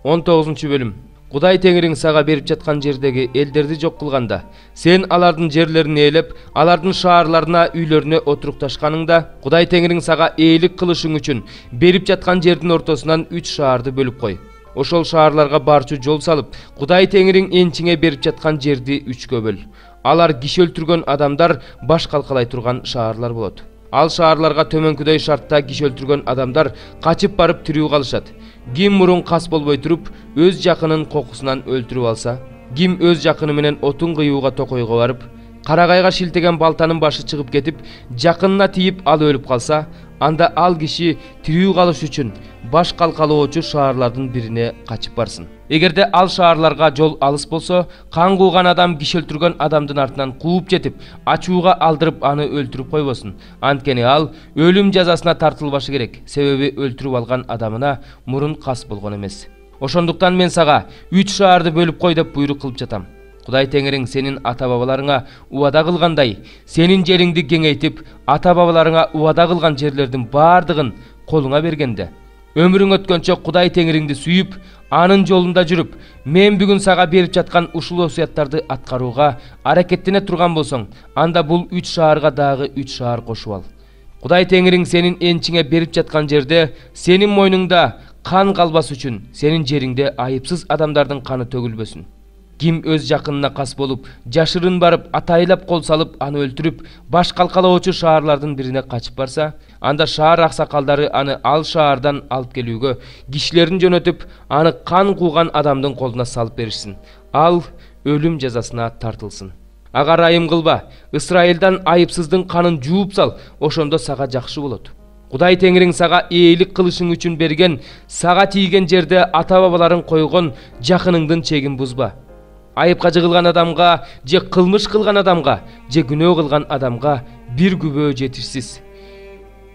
19-бөлүм. Кудай Теңириң сага берип жаткан жердеги элдерди жок кылганда, сен алардын жерлерин ээлеп, алардын шаарларына, үйлөрүнө отурукташканыңда, Кудай Теңириң сага ээлик кылышың үчүн берип жаткан жердин ортосунан 3 шаарды бөлүп кой. Ошол шаарларга барчу жол салып, Кудай Теңириң энчиңе берип жаткан жерди 3кө бөл. Алар киши өлтүргөн адамдар баш калкалай турган шаарлар болот. Ал шаарларга төмөнкүдөй шартта киши өлтүргөн адамдар качып барып тирүү калышат. Ким мурун кас болбой туруп, өз жакынын кокусунан өлтүрүп алса, ким өз жакыны менен отун кыюуга токойго барып, карагайга шилтеген балтанын башы чыгып кетип, жакынына тийип ал өлүп калса, анда ал киши тирүү калыш үчүн баш калкалоочу шаарлардын бирине качып барсын. Эгерде ал шаарларга жол алыс болсо, кан кууган адам киши өлтүргөн адамдын артынан кууп жетип, ачууга алдырып аны өлтүрүп койбосун. Анткени ал өлүм жазасына тартылбашы керек, себеби өлтүрүп алган адамына мурун кас болгон эмес. Ошондуктан мен сага 3 шаарды бөлүп кой деп буйрук кылып жатам. Кудай Теңириң сенин ата-бабаларыңа убада кылгандай, сенин жериңди кеңейтип, ата-бабаларыңа убада кылган жерлердин бардыгын колуңа бергенде, өмүрүң өткөнчө Кудай Теңириңди сүйүп, анын жолунда жүрүп, мен бүгүн сага берип жаткан ушул осуяттарды аткарууга аракеттене турган болсоң, анда бул 3 шаарга дагы 3 шаар кошуп ал. Кудай Теңириң сенин энчиңе берип жаткан жерде сенин мойнуңда кан калбас үчүн сенин жериңде айыпсыз адамдардын каны төгүлбөсүн. Ким өз жакынына кас болуп, жашырын барып, атайлап кол салып, аны өлтүрүп, баш калкалоочу шаарлардын бирине качып барса, анда шаар аксакалдары аны ал шаардан алып келүүгө кишилерин жөнөтүп, аны кан кууган адамдын колуна салып беришсин. Ал өлүм жазасына тартылсын. Ага райым кылба, Исраилдан айыпсыздын канын жууп сал, ошондо сага жакшы болот. Кудай Теңириң сага ээлик кылышың үчүн берген, сага тийген жерде ата-бабаларың койгон жакыныңдын чегин бузба. Айыпка жыгылган адамга, же кылмыш кылган адамга, же күнөө кылган адамга бир күбө жетишсиз.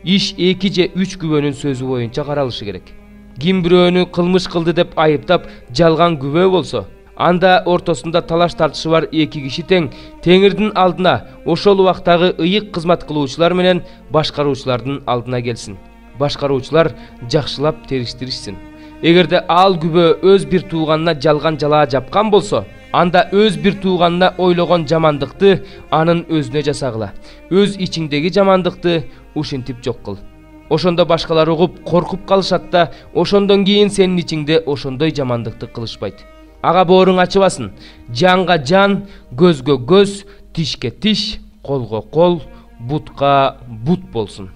Иш 2 же 3 күбөнүн сөзү боюнча каралышы керек. Ким бирөөнү кылмыш кылды деп айыптап, жалган күбө болсо, анда ортосунда талаш тартышы бар 2 киши тең Теңирдин алдына, ошол убактагы ыйык кызмат кылуучулар менен башкаруучулардын алдына келсин. Башкаруучулар жакшылап териштиришсин. Эгерде ал күбө өз бир тууганына жалган жалаа жапкан болсо, анда өз бир тууганына ойлогон жамандыкты анын өзүнө жасагыла. Өз ичиңдеги жамандыкты ушинтип жок кыл. Ошондо башкалар угуп, коркуп калышат да, ошондон кийин сенин ичиңде ошондой жамандыкты кылышпайт. Ага бооруң ачыбасын. Жанга жан, көзгө көз, тишке тиш, колго кол, бутка бут болсун.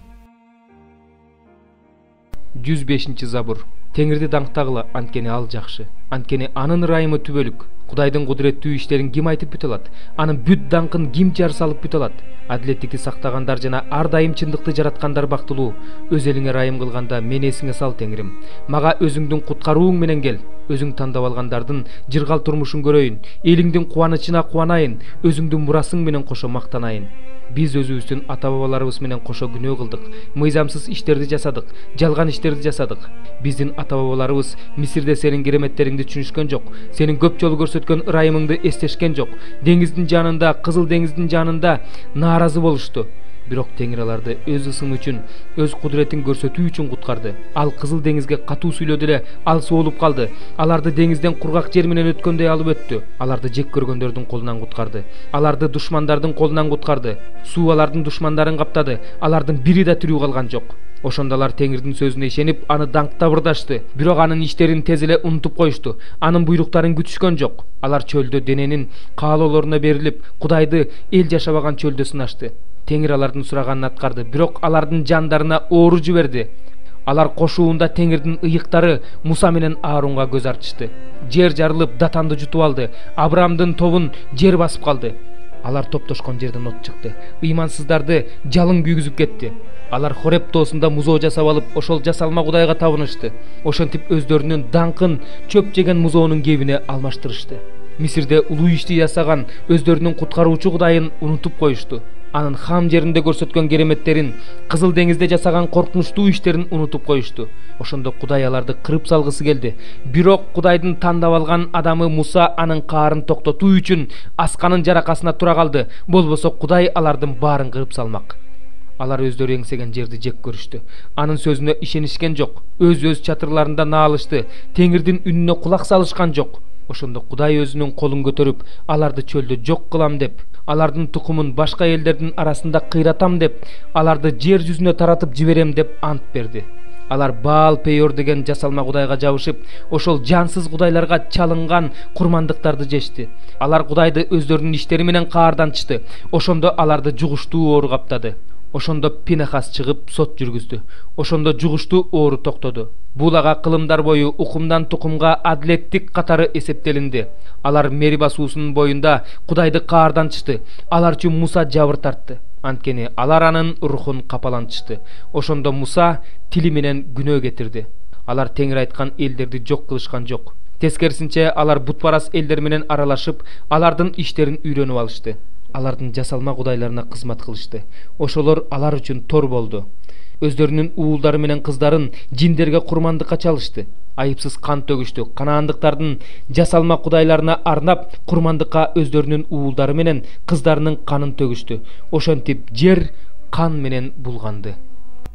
105 забур. Теңирди даңктагыла, анткени ал жакшы. Анткени анын ырайымы түбөлүк. Кудайдын кудуреттүү иштерин ким айтып бүтө алат? Анын бүт даңкын ким жар салып бүтө алат? Адилеттикти сактагандар жана ар дайым чындыкты жараткандар бактылуу. Өз элиңе ырайым кылганда мени эсиңе сал, Теңирим. Мага өзүңдүн куткарууң менен кел. Өзүң тандап алгандардын жыргал турмушун көрөйүн. Элиңдин кубанычына кубанайын. Өзүңдүн мурасың менен кошо мактанайын. Биз өзүбүздүн ата-бабаларыбыз менен кошо күнөө кылдык. Мыйзамсыз иштерди жасадык, жалган иштерди жасадык. Биздин ата-бабаларыбыз Мисирде сенин кереметтериңди түшүнүшкөн жок. Сенин көп жолу көрсөткөн ырайымыңды эстешкен жок. Деңиздин жанында, Кызыл деңиздин жанында нааразы болушту. Бирок Теңир аларды өз ысымы үчүн, өз кудуретин көрсөтүү үчүн куткарды. Ал Кызыл деңизге катуу сүйлөдү эле, ал соолуп калды. Аларды деңизден кургак жер менен өткөндөй алып өттү. Аларды жек көргөндөрдүн колунан куткарды. Аларды душмандардын колунан куткарды. Суу алардын душмандарын каптады. Алардын бири да тирүү калган жок. Ошондо алар Теңирдин сөзүнө ишенип, аны даңктап ырдашты. Бирок анын иштерин тез эле унутуп коюшту. Анын буйруктарын күтүшкөн жок. Алар чөлдө дененин каалоолоруна берилип, Кудайды эл жашабаган чөлдө сынашты. Теңир алардын сураганын аткарды, бирок алардын жандарына оору жиберди. Алар кошуунда Теңирдин ыйыктары Муса менен Аарунга көз артышты. Жер жарылып, Датанды жутуп алды. Абрамдын тобун жер басып калды. Алар топтошкон жерден от чыкты. Ыймансыздарды жалын күйгүзүп кетти. Алар Хореп тоосунда музоо жасап алып, ошол жасалма Кудайга табынышты. Ошентип өздөрүнүн даңкын чөп жеген музоонун кебине алмаштырышты. Мисирде улуу ишти жасаган өздөрүнүн куткаруучу Кудайын унутуп коюшту. Анын хам жеринде көрсөткөн кереметтерин, Кызыл деңизде жасаган коркунучтуу иштерин унутуп коюшту. Ошондо Кудай аларды кырып салгысы келди. Бирок Кудайдын тандап алган адамы Муса анын каарын токтотуу үчүн асканын жаракасына тура калды. Болбосо Кудай алардын баарын кырып салмак. Алар өздөрү эңсеген жерди жек көрүштү. Анын сөзүнө ишенишкен жок. Өз чатырларында наалышты. Теңирдин үнүнө кулак салышкан жок. Ошондо Кудай өзүнүн колун көтөрүп, аларды чөлдө жок кылам деп, алардын тукумун башка элдердин арасында кыйратам деп, аларды жер жүзүнө таратып жиберем деп ант берди. Алар Баал Пейор деген жасалма кудайга жабышып, ошол жансыз кудайларга чалынган курмандыктарды жешти. Алар Кудайды өздөрүнүн иштери менен каардантышты. Ошондо аларды жугуштуу оору каптады. Ошондо Пинахас чыгып сот жүргүздү. Ошондо жугуштуу оору токтоду. Бул ага кылымдар бою укумдан тукумга адилеттик катары эсептелинди. Алар Мериба суусунун боюнда Кудайды каардантышты. Алар үчүн Муса жабыр тартты. Анткени алар анын рухун капалантышты. Ошондо Муса тили менен күнөө кетирди. Алар Теңир айткан элдерди жок кылышкан жок. Тескерисинче алар бутпарас элдер менен аралашып, алардын иштерин үйрөнүп алышты. Алардын жасалма кудайларына кызмат кылышты. Ошолор алар үчүн тор болду. Өздөрүнүн уулдары менен кыздарын жиндерге курмандыкка чалышты. Айыпсыз кан төгүштү. Канаандыктардын жасалма кудайларына арнап курмандыкка өздөрүнүн уулдары менен кыздарынын канын төгүштү. Ошентип жер кан менен булганды.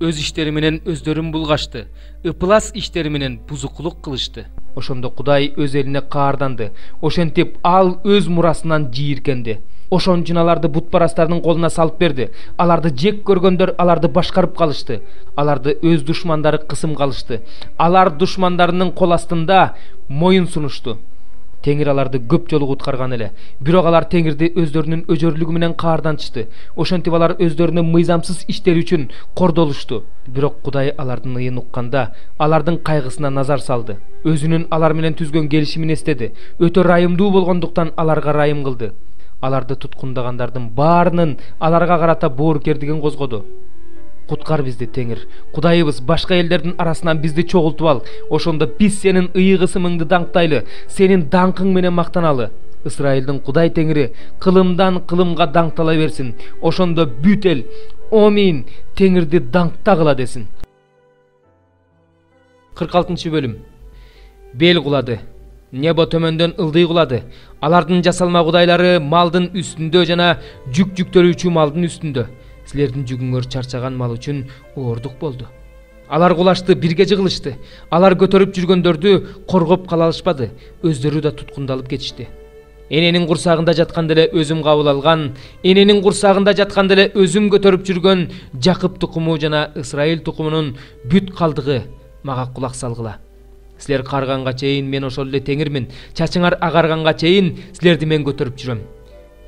Өз иштери менен өздөрүн булгашты. Ыпылас иштери менен бузукулук кылышты. Ошондо Кудай өз элине каарданды. Ошентип ал өз мурасынан жийиркенди. Ошон үчүн аларды бутпарастардын колуна салып берди. Аларды жек көргөндөр аларды башкарып калышты. Аларды өз душмандары кысым калышты. Алар душмандарынын кол астында моюн сунушту. Теңир аларды көп жолу куткарган эле. Бирок алар Теңирди өздөрүнүн өжөрлүгү менен каардантышты. Ошентип алар өздөрүнүн мыйзамсыз иштери үчүн кордолушту. Бирок Кудай алардын ыйын укканда, алардын кайгысына назар салды. Өзүнүн алар менен түзгөн келишимин эстеди. Өтө райымдуу болгондуктан аларга райым кылды. Аларды туткундагандардын баарынын аларга карата боорукердигин козгоду. Куткар бизди Теңир. Кудайыбыз, башка элдердин арасынан бизди чогултуп ал. Ошондо биз сенин ыйык ысымыңды даңктайлы, сенин даңкың менен мактаналы. Исраилдин Кудай Теңири кылымдан кылымга даңктала берсин. Ошондо бүт эл Омин Теңирди даңктагыла десин. 46-бөлүм. Бел кулады. Небо төмөндөн ылдый кулады. Алардын жасалма кудайлары малдын үстүндө жана жүк жүктөрүүчү малдын үстүндө. Силердин жүгүңөр чарчаган мал үчүн оордук болду. Алар кулашты, бирге жыгылышты. Алар көтөрүп жүргөндөрдү коргоп кала алышпады. Өздөрү да туткундалып кетишти. Эненин курсагында жатканда эле өзүм кабыл алган, эненин курсагында жатканда эле өзүм көтөрүп жүргөн Жакып тукуму жана Исраил тукумунун бүт калдыгы мага кулак салгыла. Силер карганга чейин мен ошол эле Теңирмин. Чачыңар агарганга чейин силерди мен көтөрүп жүрөм.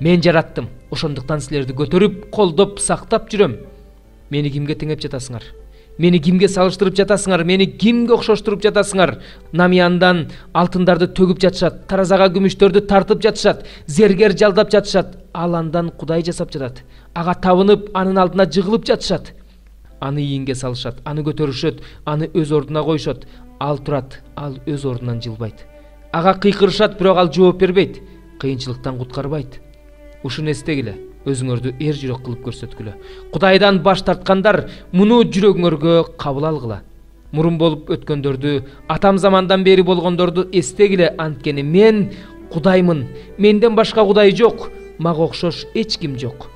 Мен жараттым. Ошондуктан силерди көтөрүп, колдоп, сактап жүрөм. Мени кимге теңеп жатасыңар? Мени кимге салыштырып жатасыңар? Мени кимге окшоштуруп жатасыңар? Намияндан алтындарды төгүп жатышат, таразага күмүштөрдү тартып жатышат, зергер жалдап жатышат. Ал андан Кудай жасап жатат. Ага табынып, анын алдына жыгылып жатышат. Аны ийинге салышат, аны көтөрүшөт, аны өз ордуна коюшат. Ал турат, ал өз ордунан жылбайт. Ага кыйкырышат, бирок ал жооп бербейт. Кыйынчылыктан куткарбайт. Ушуну эстегиле, өзүңөрдү эр жүрөк кылып көрсөткүлө. Кудайдан баш тарткандар муну жүрөгүңөргө кабыл алгыла. Мурун болуп өткөндөрдү, атам замандан бери болгондорду эстегиле, анткени мен Кудаймын. Менден башка Кудай жок, мага окшош эч ким жок.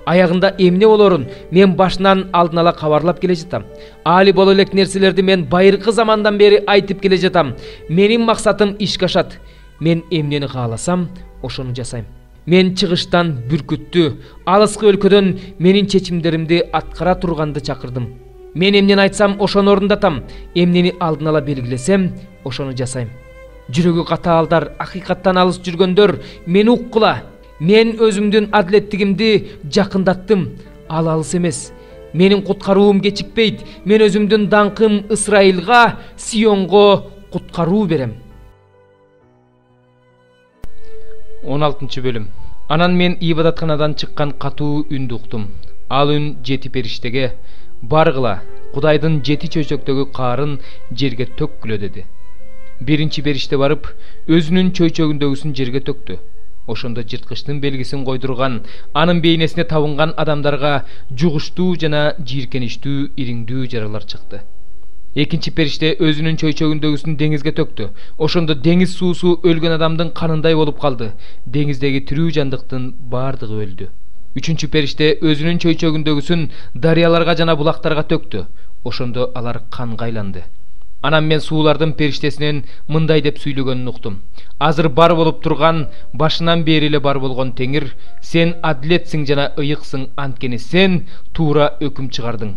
Аягында эмне болорун мен башынан алдын ала кабарлап келе жатам. Али боло элек нерселерди мен байыркы замандан бери айтып келе жатам. Менин максатым ишке ашат. Мен эмнени кааласам, ошону жасайм. Мен чыгыштан бүркүттү, алыскы өлкөдөн менин чечимдеримди аткара турганды чакырдым. Мен эмнени айтсам, ошону орундатам. Эмнени алдын ала белгилесем, ошону жасайм. Жүрөгү катаалдар, акыйкаттан алыс жүргөндөр мени уккула. Мен өзүмдүн адилеттигимди жакындаттым. Ал алыс эмес. Менин куткаруум кечикпейт. Мен өзүмдүн даңкым Исраилга, Сионго куткаруу берем. 16-бөлүм. Анан мен ибадатканадан чыккан катуу үндү уктум. Ал үн 7 периштеге: баргыла, Кудайдын 7 чөйчөктөгү каарын жерге төккүлө деди. Биринчи периште барып, өзүнүн чөйчөгүндөгүсүн жерге төктү. Ошондо жырткычтын белгисин койдурган, анын бейнесине табынган адамдарга жугуштуу жана жийиркеничтүү ириңдүү жаралар чыкты. Экинчи периште өзүнүн чөйчөгүндөгүсүн деңизге төктү. Ошондо деңиз суусу өлгөн адамдын канындай болуп калды. Деңиздеги тирүү жандыктын баардыгы өлдү. Үчүнчү периште өзүнүн чөйчөгүндөгүсүн дарыяларга жана булактарга төктү. Ошондо алар канга айланды. Анан мен суулардын периштесинен мындай деп сүйлөгөнүн уктум. Азыр бар болуп турган, башынан бери эле бар болгон Теңир, сен адилетсиң жана ыйыксың, анткени сен туура өкүм чыгардың.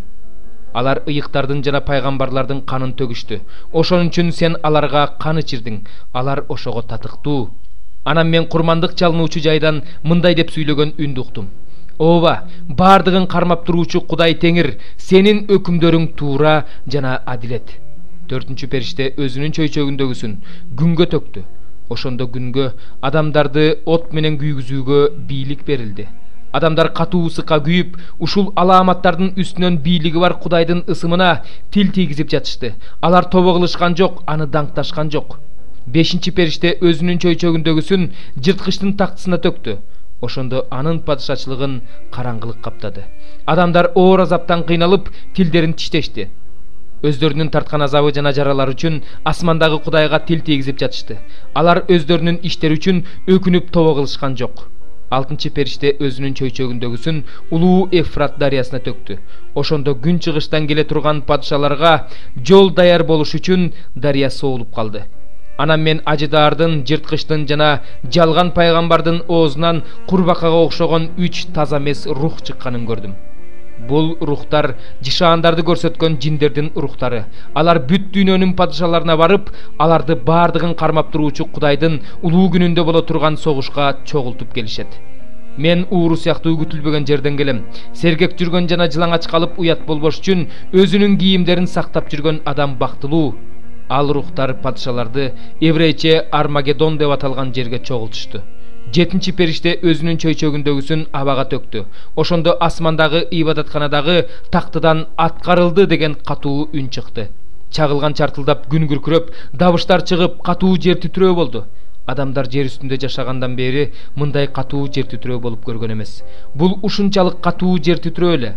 Алар ыйыктардын жана пайгамбарлардын канын төгүштү. Ошон үчүн сен аларга кан ичирдиң. Алар ошого татыктуу. Анан мен курмандык чалынуучу жайдан мындай деп сүйлөгөн үндү уктум. Ооба, бардыгын кармап туруучу Кудай Теңир, сенин өкүмдөрүң туура жана адилет. Төртүнчү периште өзүнүн чөйчөгүндөгүсүн күнгө төктү. Ошондо күнгө адамдарды от менен күйгүзүүгө бийлик берилди. Адамдар катуу ысыкка күйүп, ушул алааматтардын үстүнөн бийлиги бар Кудайдын ысымына тил тийгизип жатышты. Алар тобо кылышкан жок, аны даңкташкан жок. Бешинчи периште өзүнүн чөйчөгүндөгүсүн жырткычтын тактысына төктү. Ошондо анын падышачылыгын караңгылык каптады. Адамдар оор азаптан кыйналып, тилдерин тиштешти. Өздөрүнүн тарткан азабы жана жаралары үчүн асмандагы Кудайга тил тийгизип жатышты. Алар өздөрүнүн иштери үчүн өкүнүп тобо кылышкан жок. Алтынчы периште өзүнүн чөйчөгүндөгүсүн улуу Эфрат дарыясына төктү. Ошондо күн чыгыштан келе турган падышаларга жол даяр болуш үчүн дарыя соолуп калды. Анан мен ажыдаардын, жырткычтын жана жалган пайгамбардын оозунан курбакага окшогон 3 таза эмес рух чыкканын көрдүм. Бул рухтар жишаандарды көрсөткөн жиндердин рухтары. Алар бүт дүйнөнүн падышаларына барып, аларды бардыгын кармап туруучу Кудайдын улуу күнүндө боло турган согушка чогултуп келишет. Мен ууру сыяктуу күтүлбөгөн жерден келем. Сергек жүргөн жана жылаңач калып уят болбош үчүн өзүнүн кийимдерин сактап жүргөн адам бактылуу. Ал рухтар падышаларды еврейче Армагеддон деп аталган жерге чогултушту. Жетинчи периште өзүнүн чөйчөгүндөгүсүн абага төктү. Ошондо асмандагы ибадатканадагы тактыдан аткарылды деген катуу үн чыкты. Чагылган чартылдап күн күркүрөп, дабыштар чыгып, катуу жер титирөө болду. Адамдар жер үстүндө жашагандан бери мындай катуу жер титирөө болуп көргөн эмес. Бул ушунчалык катуу жер титирөө эле.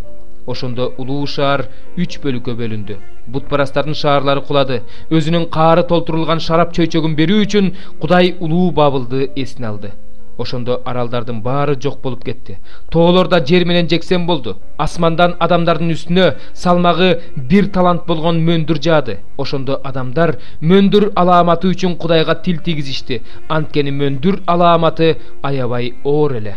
Ошондо улуу шаар 3 бөлүккө бөлүндү. Бутпарастардын шаарлары кулады. Өзүнүн каары толтурулган шарап чөйчөгүн берүү үчүн Кудай улуу Бабылды эсине алды. Ошондо аралдардын баары жок болуп кетти. Тоолор да жер менен жексен болду. Асмандан адамдардын үстүнө салмагы 1 талант болгон мөндүр жаады. Ошондо адамдар мөндүр алааматы үчүн Кудайга тил тийгизишти. Анткени мөндүр алааматы аябай оор эле.